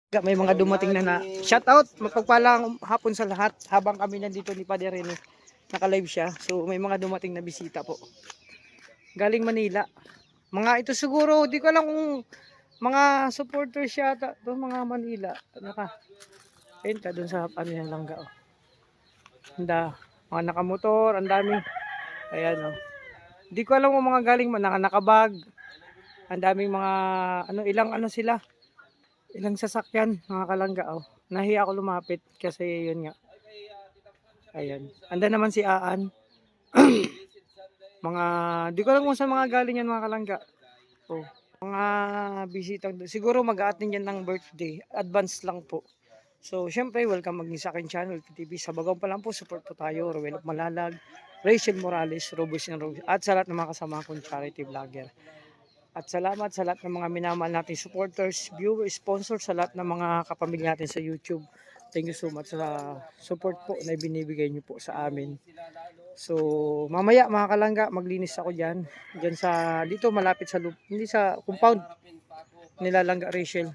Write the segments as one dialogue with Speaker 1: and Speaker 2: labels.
Speaker 1: May mga dumating na shout out, mapagpalang hapon sa lahat habang kami nandito ni Padre Rene. Naka-live siya. So may mga dumating na bisita po. Galing Manila. Mga ito siguro, di ko alam kung mga supporters siya to mga Manila. Ano ka? Ayun ka dun sa ano yan langga oh. Mga nakamotor, ang dami. Ayan oh. Di ko alam kung mga galing man nakabag. Ang daming mga ano ilang ano sila. Ilang sasakyan, mga kalangga oh. Nahiya ako lumapit kasi yun nga. Ayan. Anda naman si Aan. Mga, di ko alam kung saan mga galing yan mga kalangga. Oh. Mga bisitang, siguro mag-a-attend yan ng birthday. Advance lang po. So, syempre, welcome maging sa akin channel, PTV. Sa bagaw pa lang po, support po tayo. Rowel of Malalag, Rachel Morales, Robus and Robus. At sa lahat ng mga kasama kong charity vlogger. At salamat sa lahat ng mga minamahal nating supporters, viewers, sponsors, sa lahat ng mga kapamilya natin sa YouTube. Thank you so much sa support po na binibigay niyo po sa amin. So, mamaya mga kalangga, maglinis ako diyan. Diyan sa dito malapit sa hindi sa compound nila Langga Rachel.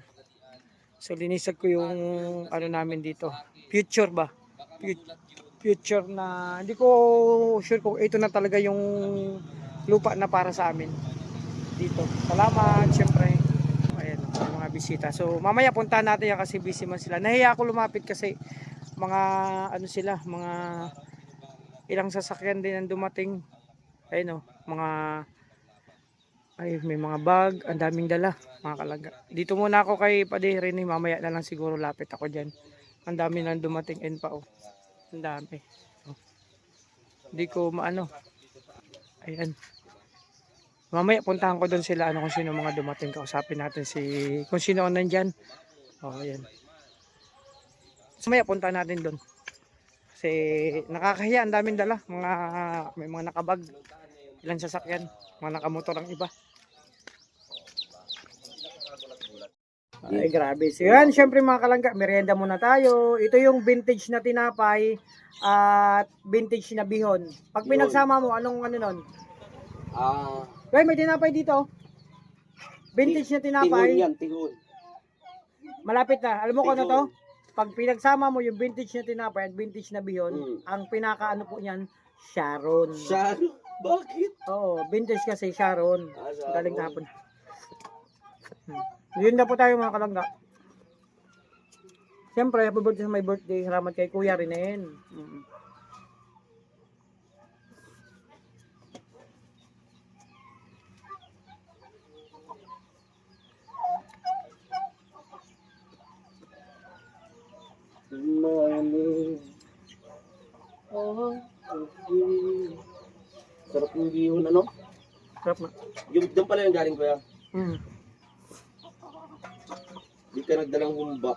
Speaker 1: So, linisan ko yung ano namin dito. Future ba? Future na hindi ko sure kung ito na talaga yung lupa na para sa amin dito. Salamat, syempre. Ayan, mga bisita. So, mamaya puntahan natin yan kasi busy man sila. Nahiya ako lumapit kasi mga ano sila, mga ilang sasakyan din ang dumating. Ayun mga may mga bag, ang daming dala, mga kalangga. Dito muna ako kay Padre Rene, mamaya na lang siguro lapit ako diyan. Ang dami nang dumating and pa oh. Ang dami. Oh. Hindi ko maano. Ayan. Mamaya puntahan ko doon sila kung sino mga dumating, kausapin natin kung sino ang nandyan. Oh, ayan. So, mamaya puntahan natin doon. Kasi nakakahiya, ang daming dala, may mga nakabag, ilang sasakyan, mga nakamotor ang iba. Ay grabe. So yan, syempre mga kalangga, merienda muna tayo. Ito yung vintage na tinapay at vintage na bihon. Pag pinagsama mo, anong ano nun? May tinapay dito. Vintage na tinapay.
Speaker 2: Tihon yan, tihon.
Speaker 1: Malapit na. Alam mo kung ano to? Pag pinagsama mo yung vintage na tinapay at vintage na bihon, ang pinaka-ano po niyan, Sharon.
Speaker 2: Sharon? Bakit?
Speaker 1: Oo, vintage kasi Sharon.
Speaker 2: Sharon.
Speaker 1: Galing kahapon. Yun na po tayo mga kalangga. Siyempre, happy birthday sa my birthday. Salamat kay Kuya Rinen.
Speaker 2: Sarap yung bihon, ano?
Speaker 1: Sarap na.
Speaker 2: Yung doon pala yung galing ko ya. Di ka nagdalang humba.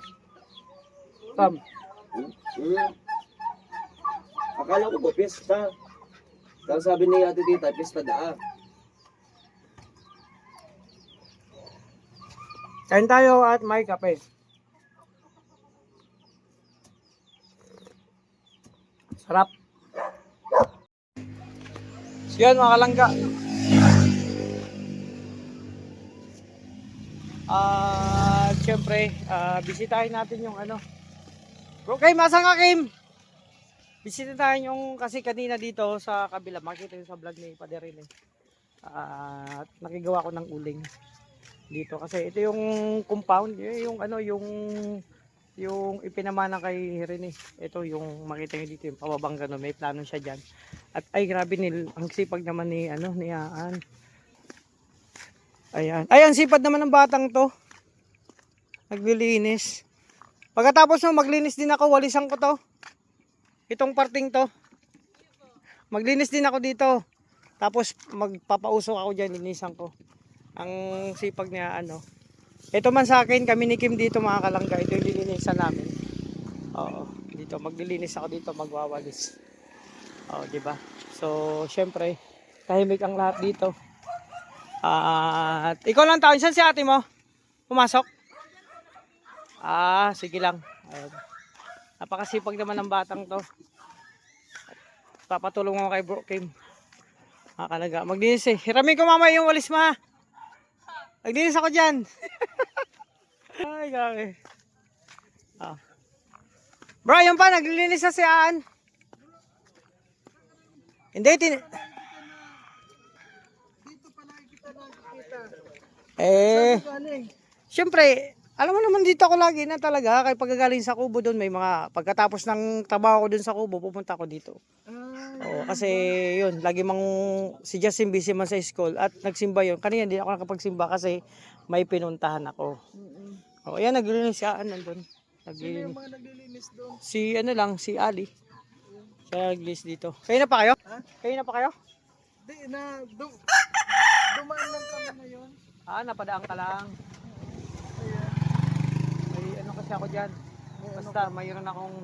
Speaker 2: Akala ko ba pesta? Tapos sabi ni Ate Tita, pesta daa.
Speaker 1: Kain tayo at may kape. Sarap. So yan mga kalangga. Siyempre, bisitahin natin yung ano. Bro, Kim, asan ka, Kim? Bisitahin yung kasi kanina dito sa kabila. Makita yung sa vlog ni Padre Rene. At nakigawa ko ng uling dito kasi ito yung compound, yung ano, yung ipinamana kay Rene. Ito yung makita niyo dito yung pababang gano, may plano siya diyan. At ay grabe ang sipag naman ni ano ni Aan. Ayan. Ay, ang sipag naman ng batang to. Naglilinis. Pagkatapos mo maglinis din ako, walisan ko to. Itong parting to. Maglinis din ako dito. Tapos magpapausok ako diyan, linisan ko. Ang sipag niya ano. Ito man sa akin, kami ni Kim dito mga kalangga, ito yung lilinisan namin. Oo, dito maglilinis ako dito, magwawalis. Oh, di ba? So, syempre, tahimik ang lahat dito. At ikaw lang taon, saan si ate mo? Pumasok? Sige lang. Ayun. Napakasipag naman ng batang to. Papatulong ako kay Bro Kim. Makakalaga. Maglinis eh. Hiramin ko mama yung walis ma. Maglinis ako dyan. Ay, grabe. Ah. Bro, yun pa, naglilinis na si Aan. Hindi,
Speaker 3: Dito pa nakikita.
Speaker 1: eh,
Speaker 3: Galing.
Speaker 1: syempre, alam mo naman dito ako lagi na talaga. Kaya pagkagaling sa Kubo doon, may mga, pagkatapos ng trabaho ko doon sa Kubo, pupunta ako dito. Oo, kasi yun, lagi mang si Justin busy man sa school at nagsimba yun. Kanina hindi ako nakapagsimba kasi may pinuntahan ako. Oo, ayan, naglilinis si Aan nandun.
Speaker 3: Sino yung
Speaker 1: Naglilinis.
Speaker 3: mga naglilinis doon?
Speaker 1: Si ano lang, si Ali. Siya naglilinis dito. Kayo na pa kayo?
Speaker 3: Ha?
Speaker 1: Kayo na pa kayo?
Speaker 3: Di na, dumaan lang kami ngayon.
Speaker 1: Ah, napadaan ka lang.
Speaker 3: Ayan.
Speaker 1: May ano kasi ako dyan. Basta mayroon akong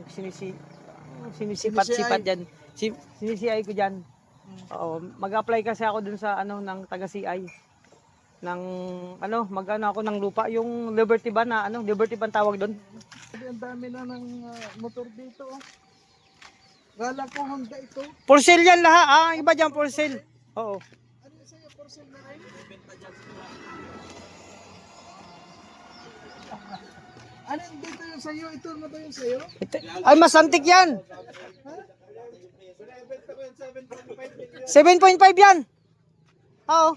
Speaker 1: sinisipat-sipat dyan. Sinisiay ko dyan. Oo, mag-apply kasi ako dun sa ano ng taga-CI. Ng ano, mag-ano ako ng lupa, yung Liberty ba na ano, Liberty ba ang tawag doon?
Speaker 3: Ang dami na ng motor dito. Oh. Gala ko Honda ito.
Speaker 1: For sale yan lahat. Ah, iba dyan for sale. Oo.
Speaker 3: Ano yung sa'yo? For sale na rin? Ano yung dito yung sa'yo? Ito na ba yung sa'yo?
Speaker 1: Ay, mas antik yan. 7.5 yan. Oo.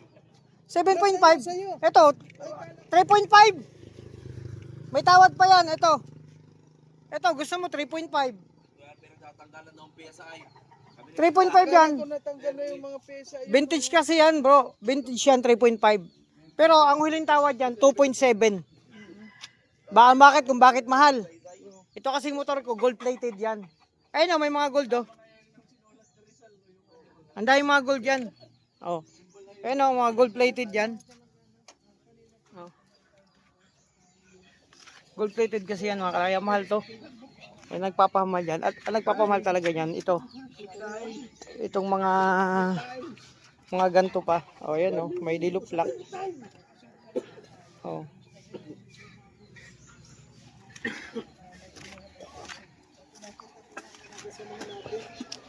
Speaker 1: 7.5.
Speaker 3: Sa'yo?
Speaker 1: Ito, 3.5. May tawad pa yan. Ito, gusto mo 3.5. 3.5 yan.
Speaker 3: Kung natanggal na yung mga pesa.
Speaker 1: Vintage kasi yan, bro. Vintage yan, 3.5. Pero ang huling tawad yan, 2.7. Bakit? Kung bakit mahal? Ito kasing motor ko, gold-plated yan. Ayun o, may mga gold oh. Ang dahil mga gold yan. Oh. Ayun o, mga gold-plated yan. Oh. Gold-plated kasi yan, mga kaya mahal to. Ay, nagpapamahal yan. At nagpapamahal talaga yan. Ito. Itong mga ganto pa. Oh, yan oh. May dilop lock. Oh.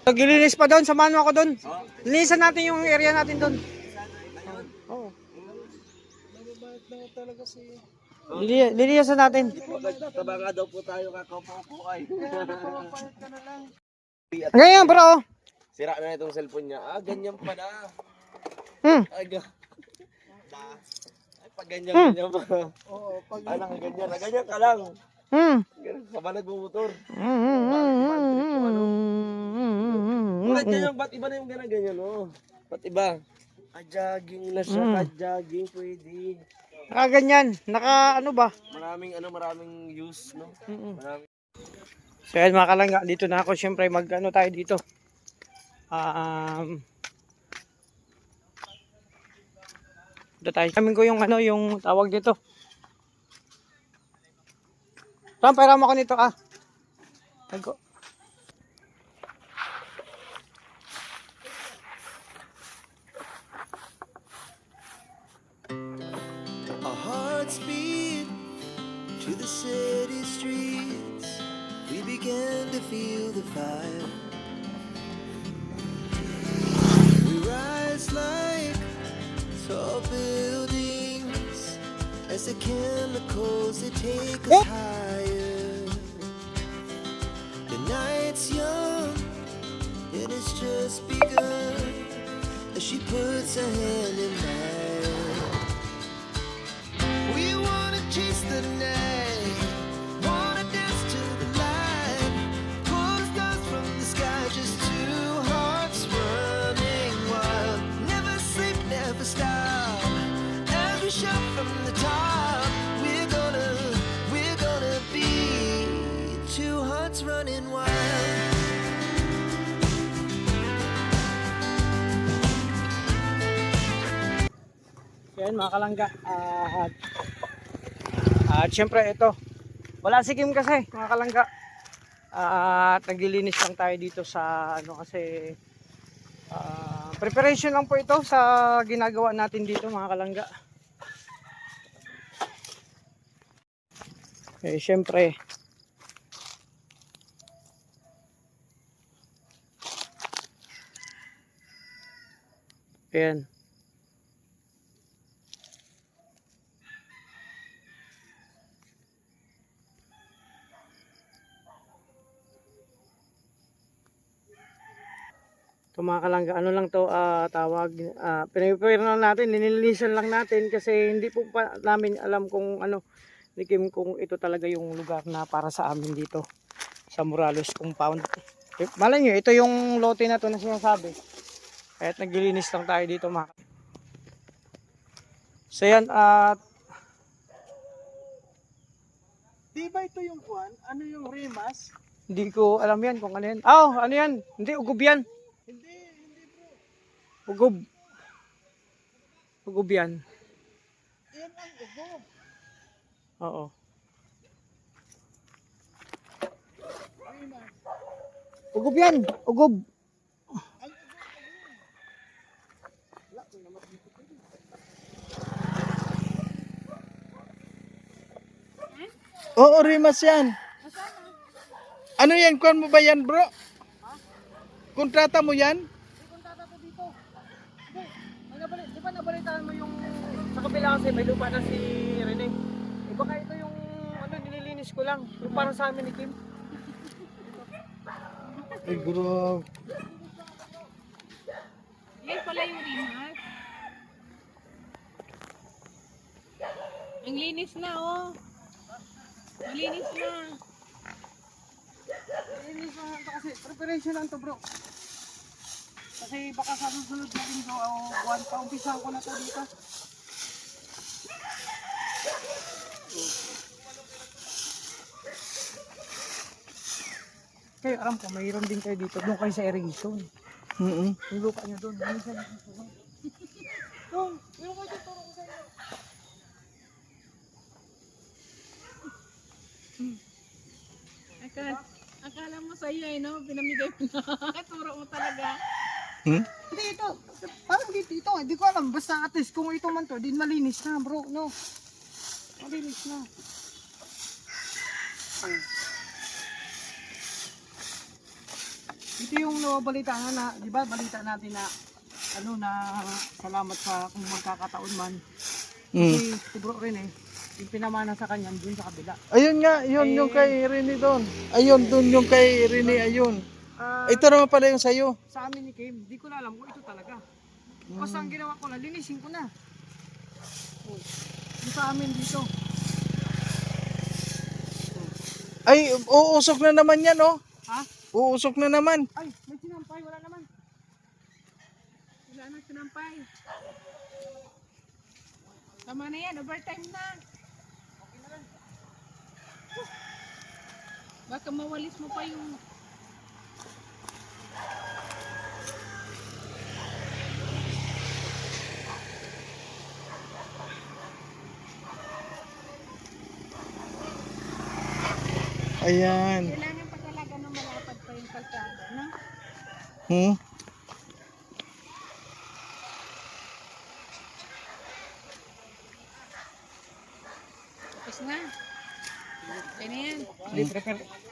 Speaker 1: Naglilinis pa doon. Samahan mo ako doon. Linisan natin yung area natin doon. Oh.
Speaker 3: Nababait na talaga si...
Speaker 1: Linisan natin.
Speaker 2: Taba nga daw po tayo kakaupo ay.
Speaker 3: Pumapayat ka na lang.
Speaker 1: Ngayon bro.
Speaker 2: Sira na itong cellphone niya. Ah, ganyan pa na.
Speaker 1: Hmm.
Speaker 2: Ay, ay pag ganyan pa.
Speaker 3: Oo, pag
Speaker 2: Alang ganyan. Ganyan ka lang.
Speaker 1: Hmm.
Speaker 2: Kabalag mo motor.
Speaker 1: Hmm.
Speaker 2: Bakit ganyan? Ba't iba na yung ganyan, oh? Ba't iba? Jogging na siya. Jogging pwede.
Speaker 1: Ganyan. Naka ano ba?
Speaker 2: Maraming use, no? Maraming.
Speaker 1: So yan mga kalangga, dito na ako syempre mag-ano tayo dito. Dito tayo. Samin ko yung ano, yung tawag dito. Ram, pairam ako nito ah. Tago.
Speaker 4: Our hearts beat to the city streets. We began to feel the fire. We rise like tall buildings as the chemicals they take us higher. The night's young and it's just begun as she puts her hand in mine. We wanna chase the night, wanna dance to the light, pull the stars from the sky, just two hearts running wild. Never sleep, never stop, as we shout from the top. We're gonna be two hearts running wild.
Speaker 1: Yan mga kalangga. At syempre ito. Wala si Kim kasi mga kalangga. At naglilinis lang tayo dito sa ano kasi preparation lang po ito sa ginagawa natin dito mga kalangga. Eh syempre ayan. Ito mga kalangga, ano lang to tawag, pinipare lang natin, linilinisan lang natin kasi hindi po pa namin alam kung ano, ni Kim, kung ito talaga yung lugar na para sa amin dito sa Moralos Compound. Malay nyo, ito yung lote na to na sinasabi. Kahit naglilinis lang tayo dito mga. So yan,
Speaker 3: Di ba ito yung kuwan? Ano yung Rimas?
Speaker 1: hindi ko alam yan kung ano yan. Oh, ano yan? Hindi, ugob yan.
Speaker 3: Hindi bro.
Speaker 1: Ugob. Ugob yan.
Speaker 3: Yan ang ugob.
Speaker 1: Oo.
Speaker 3: Rimas.
Speaker 1: Ugob yan. Ugob.
Speaker 3: Oo, Rimas yan. Ano yan? Kuwan mo ba yan, bro? Kontrata mo yan?
Speaker 1: Kontrata ko dito. Di ba nabalitaan mo yung sa kabila kasi may lupa na si Rene. Eh baka ito yung ano, nililinis ko lang. Yung parang sa amin ni Kim.
Speaker 3: Ay, bro.
Speaker 5: Yan pala yung Rimas. Ang linis na, oh. Malinis na.
Speaker 1: Nililinis lang ito kasi preparation lang to bro. Kasi baka sa susunod na linggo o buwan pa, umpisahan ko na to dito. Kayo alam ko, mayroon din kayo dito. Doon kayo sa irrigation. Yung lupa nyo doon. Ano siya dito? Doon, meron kayo tuturo ko sa inyo.
Speaker 5: Akala mo sa'yo eh, no? Pinamigay mo na. Turo mo talaga.
Speaker 1: Hindi ito. Parang dito ito. Hindi ko alam. Basta at least kung ito man to, din malinis na bro. No? Malinis na. Ito yung nababalita na, di ba? Balita natin na ano na salamat sa kung magkakataon man. Kasi si bro rin eh. Yung pinamana sa kanya dun sa kabila.
Speaker 3: Ayun nga, yun yung kay Rene doon. Ayun, doon yung kay Rene, ayun. Ito naman pala yung sa'yo.
Speaker 1: Sa amin ni Kim, di ko na alam kung ito talaga. Basta ang ginawa ko na, linisin ko na. Oh, yung sa amin dito.
Speaker 3: Ay, uusok na naman yan, oh.
Speaker 1: Ha?
Speaker 3: Uusok na naman.
Speaker 1: Ay, may sinampay, wala naman.
Speaker 5: Wala na sinampay. Tama na yan, overtime na. Baka mawalis mo pa yung...
Speaker 3: Ayan.
Speaker 5: Kailangan pa talaga na malapad pa yung kalsada, no? Tapos na. Kaya na yan.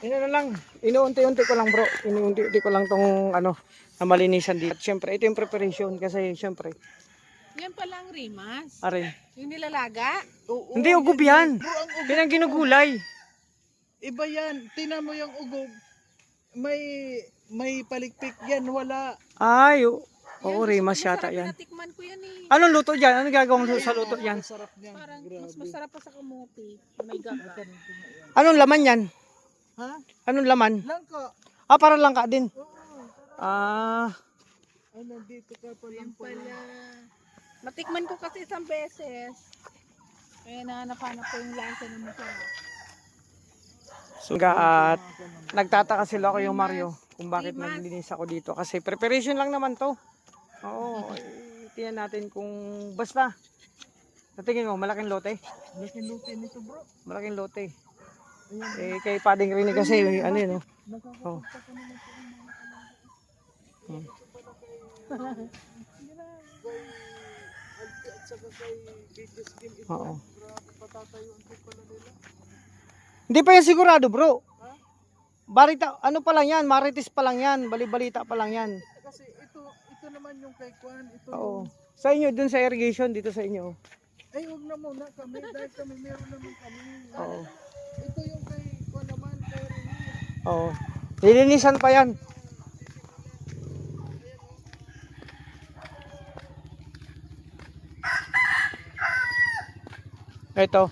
Speaker 1: Ino na lang, inuunti-unti ko lang bro. Inuunti-unti ko lang tong ano, na malinisan dito. At syempre, ito yung preparation kasi syempre,
Speaker 5: Yan pala ang Rimas.
Speaker 1: aray.
Speaker 5: Yung nilalaga.
Speaker 3: Oo,
Speaker 1: Hindi, ugob yan.
Speaker 3: Bro, ang ugob.
Speaker 1: Yan ang ginugulay.
Speaker 3: Iba yan. Tingnan mo yung ugob. May palikpik yan. Wala.
Speaker 1: Ay, oo, Rimas yata yan.
Speaker 5: Natikman ko yan eh.
Speaker 1: Anong luto dyan? Anong gagawang sa luto yan?
Speaker 3: Sarap niya.
Speaker 5: Parang mas masarap pa sa kamote. May gaga.
Speaker 1: Anong laman yan?
Speaker 3: Ha?
Speaker 1: Anong laman?
Speaker 3: Langka.
Speaker 1: Ah, parang langka din.
Speaker 3: Oo.
Speaker 1: Ah,
Speaker 3: Ay, nandito ka pa lang
Speaker 5: Yan pala. Matikman ko kasi isang beses. Kaya nahanap-hanap ko yung lasa ng masarap.
Speaker 1: so at nagtataka sila ko yung Mario kung bakit naglilinis ako dito. Kasi preparation lang naman to. Oo, tingnan natin kung basta. Sa tingin mo, malaking lote?
Speaker 3: Laking lupa nito, bro.
Speaker 1: Malaking lote. Eh, kay Pading Rini kasi, ano yun, oh.
Speaker 3: At saka kay Biggest Game ito.
Speaker 1: Oo.
Speaker 3: Grabe, patatayuan ko pala nila.
Speaker 1: Hindi pa yan sigurado, bro. Barita, ano pa lang yan, marites pa lang yan, balibalita pa lang yan.
Speaker 3: Kasi ito naman yung kay Kwan. Ito
Speaker 1: Oo.
Speaker 3: yung...
Speaker 1: Sa inyo, dun sa irrigation, dito sa inyo.
Speaker 3: Ay, huwag na muna kami. Dahil kami, meron naman kami.
Speaker 1: Oo.
Speaker 3: Ito yung kay Kwan naman, kay Rene.
Speaker 1: Oo. Nilinisan pa yan. Ito.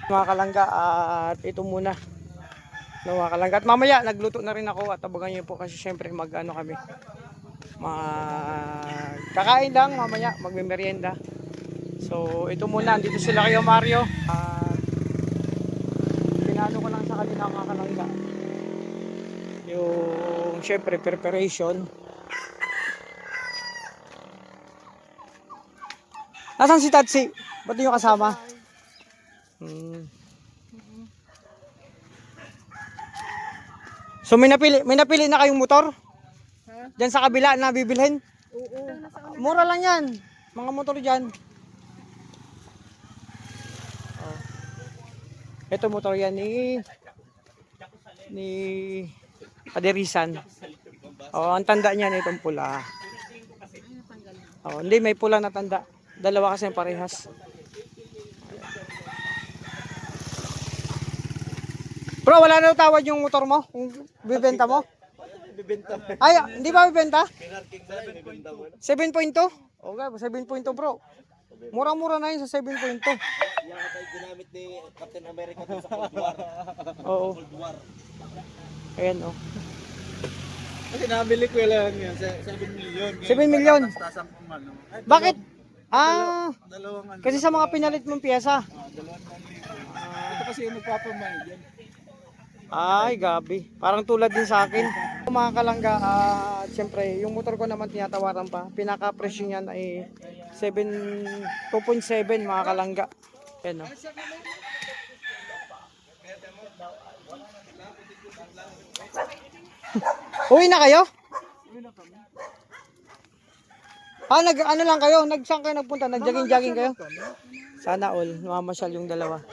Speaker 1: Mga kalangga, at ito muna. No, mga kalangga. At mamaya, nagluto na rin ako at abangan nyo po kasi syempre mag-ano kami. Kakain lang mamaya, magme-merienda. So, ito muna. Dito sila kayo, Mario. Pinano ko lang sa kanila mga kalangga. Yung, syempre, preparation. Nasaan si Tatsi? Ba't yung kasama? So may napili na kayong motor? Diyan sa kabila na bibilhin? Mura lang yan. Mga motor diyan. Oh. Ito motor yan ni Kaderisan. Oh, ang tanda niyan itong pula. Oh, hindi may pula na tanda. Dalawa kasi yung parehas. Bro, wala na tawad yung motor mo? Yung bibenta mo?
Speaker 2: Bibenta mo.
Speaker 1: Ay, hindi ba bibenta?
Speaker 2: Pinarking na, bibenta mo na.
Speaker 1: 7.2? Okay, 7.2 bro. Murang-mura na yun sa 7.2.
Speaker 2: Yan tayo ginamit ni Captain America dun sa Cold War.
Speaker 1: Oo.
Speaker 2: Cold War.
Speaker 1: Ayan oh.
Speaker 3: Kasi nabili ko lang yan, 7 million.
Speaker 1: 7 million.
Speaker 3: Tasang ano. Ay,
Speaker 1: Bakit?
Speaker 3: dalawang ano.
Speaker 1: Kasi sa mga pinalit mong piyesa.
Speaker 3: 2,000. Ito kasi yung nagpapamayad yan.
Speaker 1: Ay, gabi. Parang tulad din sa akin. Mga kalangga, siyempre, yung motor ko naman tinatawaran pa. Pinaka-presyo niyan ay 2.7 mga kalangga. Yan oh. Uwi na kayo? Ano lang kayo? Saan kayo nagpunta? Nag-jogging kayo? Sana all. Mamamasyal yung dalawa.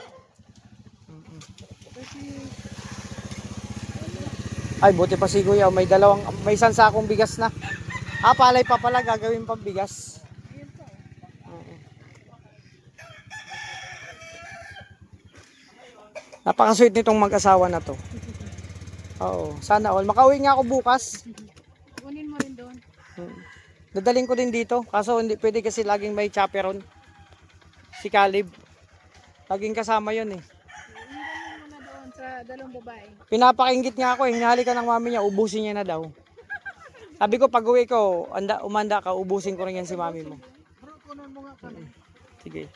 Speaker 1: Ay, buti pa si Kuya. May isang sakong bigas na. Palay pa pala. Gagawin pang bigas. Napakasweet nitong mag-asawa na to. Oo, sana all. Makauwi nga ako bukas.
Speaker 5: Kunin mo rin doon.
Speaker 1: Dadaling ko din dito. Kaso hindi pwede kasi laging may chaperon. Si Caleb. Laging kasama yun eh.
Speaker 5: Iwan mo na doon sa dalawang babae.
Speaker 1: Pinapakaingit niya ako eh. Hinahali ka ng mami niya. Ubusin niya na daw. Sabi ko pag uwi ko, umanda ka, ubusin ko rin yan si mami mo. Sige.